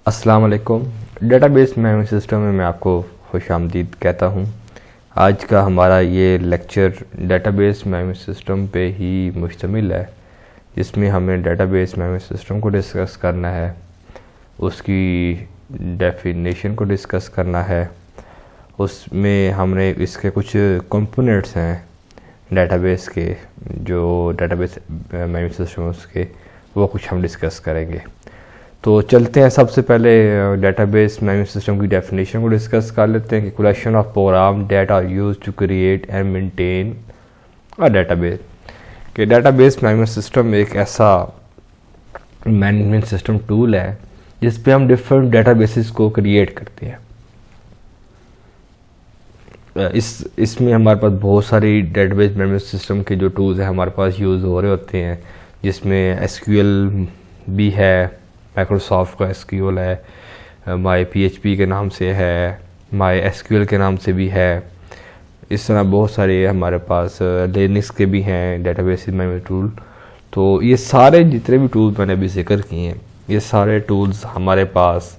अस्सलाम वालेकुम। Database management system में मैं आपको खुशामदीद कहता हूँ। आज का हमारा ये लेक्चर डेटाबेस मैनेजमेंट सिस्टम पे ही मुश्तमिल है, जिसमें हमें डेटाबेस मैनेजमेंट सिस्टम को डिस्कस करना है, उसकी डेफिनेशन को डिस्कस करना है। उसमें हमने इसके कुछ कंपोनेंट्स हैं डेटाबेस के, जो डेटाबेस मैनेजमेंट सिस्टम उसके, वो कुछ हम डिस्कस करेंगे। तो चलते हैं, सबसे पहले डेटाबेस मैनेजमेंट सिस्टम की डेफिनेशन को डिस्कस कर लेते हैं कि collection of program that are used to create and maintain a database. कि डेटाबेस मैनेजमेंट सिस्टम एक ऐसा मैनेजमेंट सिस्टम टूल है जिस पे हम डिफरेंट डेटाबेसेस को क्रिएट करते हैं। इसमें हमारे पास बहुत सारी डेटाबेस मैनेजमेंट सिस्टम के जो टूल्स हैं हमारे पास यूज़ हो रहे होते हैं, जिसमें एसक्यूएल भी है, माइक्रोसॉफ्ट का एसक्यूएल है, माई पीएचपी के नाम से है, माई एसक्यूएल के नाम से भी है। इस तरह बहुत सारे हमारे पास लिनक्स के भी हैं डेटाबेस मैनेजमेंट टूल। तो ये सारे जितने भी टूल्स मैंने अभी जिक्र किए हैं, ये सारे टूल्स हमारे पास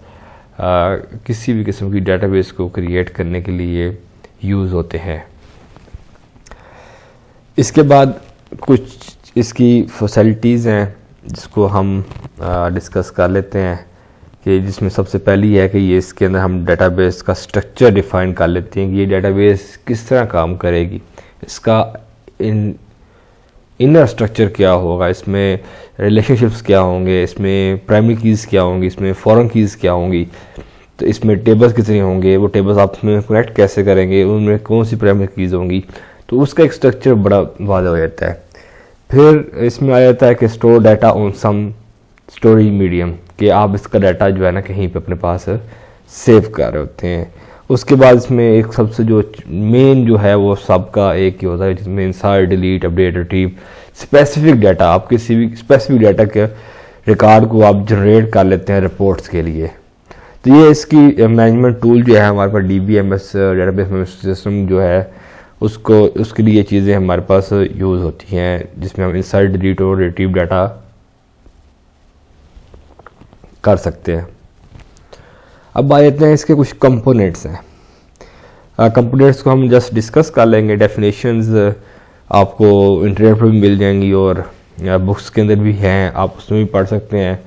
किसी भी किस्म की डेटाबेस को क्रिएट करने के लिए यूज़ होते हैं। इसके बाद कुछ इसकी फैसिलिटीज़ हैं जिसको हम डिस्कस कर लेते हैं, कि जिसमें सबसे पहली है कि ये इसके अंदर हम डेटाबेस का स्ट्रक्चर डिफ़ाइन कर लेते हैं कि ये डेटाबेस किस तरह काम करेगी, इसका इनर स्ट्रक्चर क्या होगा, इसमें रिलेशनशिप्स क्या होंगे, इसमें प्राइमरी कीज़ क्या होंगी, इसमें फॉरेन कीज़ क्या होंगी, तो इसमें टेबल्स कितने होंगे, वो टेबल्स आप में कनेक्ट कैसे करेंगे, उनमें कौन सी प्राइमरी कीज़ होंगी। तो उसका एक स्ट्रक्चर बड़ा वाज़ेह हो जाता है। फिर इसमें आ जाता है कि store data on some storage medium, कि आप इसका डाटा जो है ना कहीं पे अपने पास सेव कर रहे होते हैं। उसके बाद इसमें एक सबसे जो मेन जो है वो सबका एक ही होता है, जिसमें insert, delete, update, retrieve, specific data, आप किसी भी स्पेसिफिक डाटा के रिकॉर्ड को आप जनरेट कर लेते हैं रिपोर्ट्स के लिए। तो ये इसकी मैनेजमेंट टूल जो है हमारे पास DBMS डेटाबेस मैनेजमेंट सिस्टम जो है उसको, उसके लिए चीज़ें हमारे पास यूज़ होती हैं, जिसमें हम इंसर्ट, डिलीट और रिट्रीव डाटा कर सकते हैं। अब आ जाते हैं इसके कुछ कंपोनेंट्स हैं। कंपोनेंट्स को हम जस्ट डिस्कस कर लेंगे। डेफिनेशंस आपको इंटरनेट पर भी मिल जाएंगी और बुक्स के अंदर भी हैं, आप उसमें भी पढ़ सकते हैं।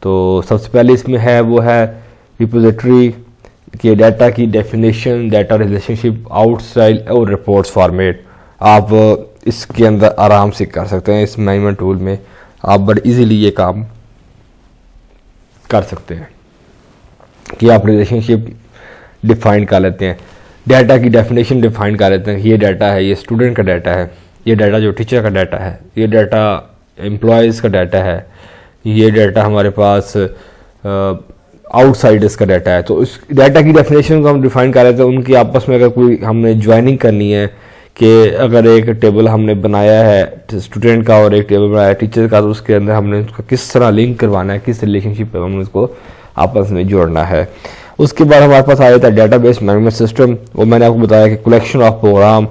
तो सबसे पहले इसमें है वो है रिपोजिटरी के डाटा की डेफिनेशन, डाटा रिलेशनशिप, आउटसाइड और रिपोर्ट्स फॉर्मेट। आप इसके अंदर आराम से कर सकते हैं, इस मैनेजमेंट टूल में आप बड़े इजीली ये काम कर सकते हैं कि आप रिलेशनशिप डिफाइन कर लेते हैं, डाटा की डेफिनेशन डिफाइन कर लेते हैं। ये डाटा है, ये स्टूडेंट का डाटा है, ये डाटा जो टीचर का डाटा है, ये डाटा एम्प्लॉयज़ का डाटा है, ये डाटा हमारे पास आउटसाइडर्स का डाटा है। तो उस डाटा की डेफिनेशन को हम डिफाइन कर लेते हैं। उनकी आपस में अगर कोई हमने ज्वाइनिंग करनी है, कि अगर एक टेबल हमने बनाया है स्टूडेंट का और एक टेबल बनाया है टीचर का, तो उसके अंदर हमने उसका किस तरह लिंक करवाना है, किस रिलेशनशिप पे हमने उसको आपस में जोड़ना है। उसके बाद हमारे पास आ जाता है डेटाबेस मैनेजमेंट सिस्टम। वो मैंने आपको बताया कि collection of program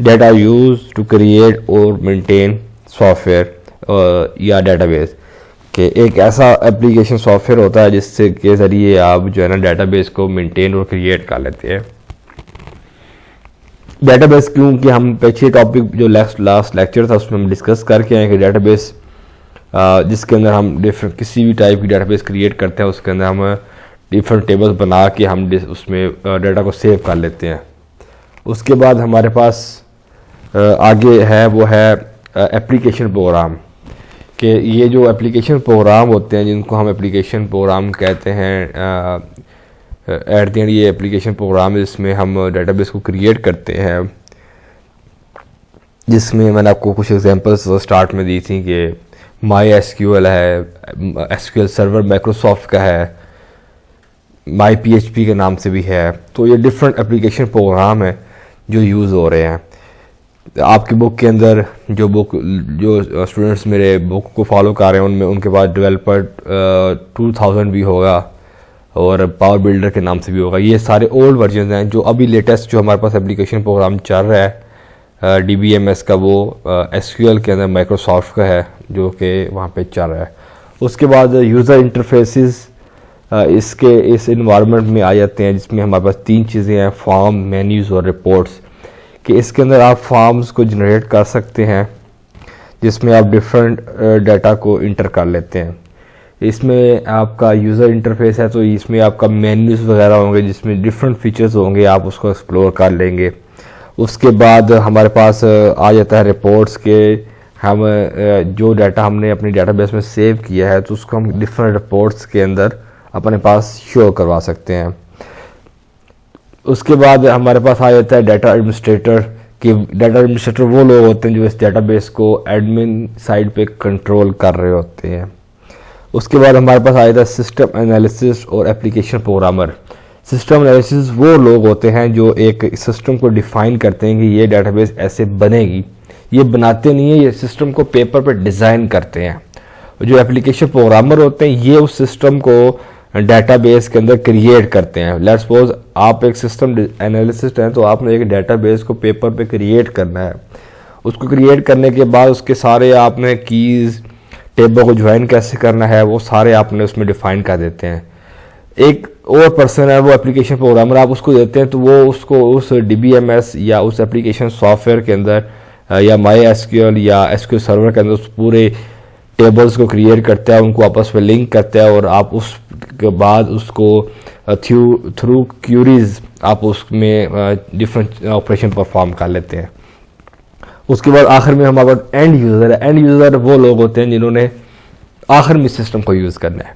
data used to create और मेंटेन सॉफ्टवेयर या डेटाबेस, कि एक ऐसा एप्लीकेशन सॉफ्टवेयर होता है जिससे के ज़रिए आप जो है ना डेटाबेस को मेंटेन और क्रिएट कर लेते हैं। डेटाबेस क्योंकि हम पीछे टॉपिक जो लास्ट लेक्चर था उसमें हम डिस्कस करके आए कि डेटाबेस जिसके अंदर हम डिफरेंट किसी भी टाइप की डेटाबेस क्रिएट करते हैं, उसके अंदर हम डिफरेंट टेबल्स बना के हम उसमें डाटा को सेव कर लेते हैं। उसके बाद हमारे पास आगे है वो है एप्लीकेशन प्रोग्राम, कि ये जो एप्लीकेशन प्रोग्राम होते हैं जिनको हम एप्लीकेशन प्रोग्राम कहते हैं, एट द एंड ये एप्लीकेशन प्रोग्राम जिसमें हम डेटाबेस को क्रिएट करते हैं, जिसमें मैंने आपको कुछ एग्जांपल्स स्टार्ट में दी थी कि माई एसक्यूएल है, एसक्यूएल सर्वर माइक्रोसॉफ्ट का है, माई पीएचपी के नाम से भी है। तो ये डिफरेंट एप्लीकेशन प्रोग्राम है जो यूज़ हो रहे हैं। आपकी बुक के अंदर जो स्टूडेंट्स मेरे बुक को फॉलो कर रहे हैं उनमें उनके पास डेवलपर 2000 भी होगा और पावर बिल्डर के नाम से भी होगा। ये सारे ओल्ड वर्जन हैं। जो अभी लेटेस्ट जो हमारे पास एप्लीकेशन प्रोग्राम चल रहा है DBMS का, वो SQL के अंदर माइक्रोसॉफ्ट का है जो कि वहाँ पे चल रहा है। उसके बाद यूज़र इंटरफेसेस इसके इस इन्वायरमेंट में आ जाते हैं जिसमें हमारे पास 3 चीज़ें हैं, फॉर्म, मेन्यूज़ और रिपोर्ट्स। कि इसके अंदर आप फॉर्म्स को जनरेट कर सकते हैं जिसमें आप डिफरेंट डाटा को इंटर कर लेते हैं। इसमें आपका यूज़र इंटरफेस है तो इसमें आपका मेन्यूज़ वगैरह होंगे जिसमें डिफरेंट फीचर्स होंगे, आप उसको एक्सप्लोर कर लेंगे। उसके बाद हमारे पास आ जाता है रिपोर्ट्स के, हम जो डाटा हमने अपने डेटाबेस में सेव किया है तो उसको हम डिफरेंट रिपोर्ट्स के अंदर अपने पास शो करवा सकते हैं। उसके बाद हमारे पास आ जाता है डाटा एडमिनिस्ट्रेटर। कि डाटा एडमिनिस्ट्रेटर वो लोग होते हैं जो इस डेटाबेस को एडमिन साइड पे कंट्रोल कर रहे होते हैं। उसके बाद हमारे पास आ जाता है सिस्टम एनालिसिस और एप्लीकेशन प्रोग्रामर। सिस्टम एनालिसिस वो लोग होते हैं जो एक सिस्टम को डिफाइन करते हैं कि ये डेटाबेस ऐसे बनेगी। ये बनाते नहीं है, ये सिस्टम को पेपर पे डिज़ाइन करते हैं। जो एप्लीकेशन प्रोग्रामर होते हैं ये उस सिस्टम को डेटाबेस के अंदर क्रिएट करते हैं। लेट्स सपोज आप एक सिस्टम एनालिसिस्ट हैं तो आपने एक डेटाबेस को पेपर पे क्रिएट करना है। उसको क्रिएट करने के बाद उसके सारे आपने कीज़, टेबल को ज्वाइन कैसे करना है वो सारे आपने उसमें डिफाइन कर देते हैं। एक और पर्सन है वो एप्लीकेशन प्रोग्रामर, आप उसको देते हैं तो वो उसको उस DBMS या उस एप्लीकेशन सॉफ्टवेयर के अंदर या MySQL या SQL सर्वर के अंदर उस पूरे टेबल्स को क्रिएट करता है, उनको आपस में लिंक करता है और आप उसके बाद उसको थ्रू क्यूरीज आप उसमें डिफरेंट ऑपरेशन परफॉर्म कर लेते हैं। उसके बाद आखिर में हमारे पास एंड यूज़र है। एंड यूज़र वो लोग होते हैं जिन्होंने आखिर में सिस्टम को यूज़ करना है।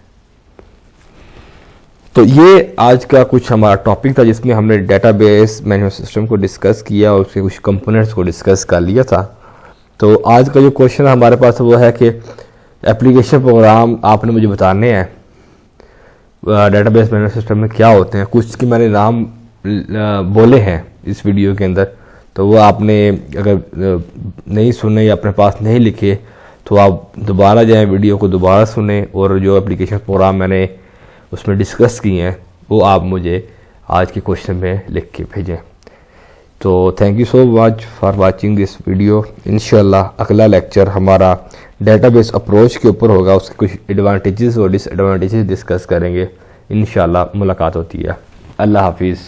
तो ये आज का कुछ हमारा टॉपिक था जिसमें हमने डेटाबेस मैनेजमेंट सिस्टम को डिस्कस किया और उसके कुछ कंपोनेंट्स को डिस्कस कर लिया था। तो आज का जो क्वेश्चन हमारे पास वो है कि एप्लीकेशन प्रोग्राम आपने मुझे बताने हैं डेटाबेस मैनेजमेंट सिस्टम में क्या होते हैं। कुछ की मैंने नाम बोले हैं इस वीडियो के अंदर, तो वो आपने अगर नहीं सुने या अपने पास नहीं लिखे तो आप दोबारा जाएं, वीडियो को दोबारा सुने और जो एप्लीकेशन प्रोग्राम मैंने उसमें डिस्कस किए हैं वो आप मुझे आज के क्वेश्चन में लिख के भेजें। तो thank you so much for watching this video. इंशाल्लाह अगला लेक्चर हमारा डेटाबेस अप्रोच के ऊपर होगा, उसके कुछ एडवांटेजेस और डिसएडवांटेजेस डिस्कस करेंगे। इंशाल्लाह मुलाकात होती है। अल्लाह हाफिज़।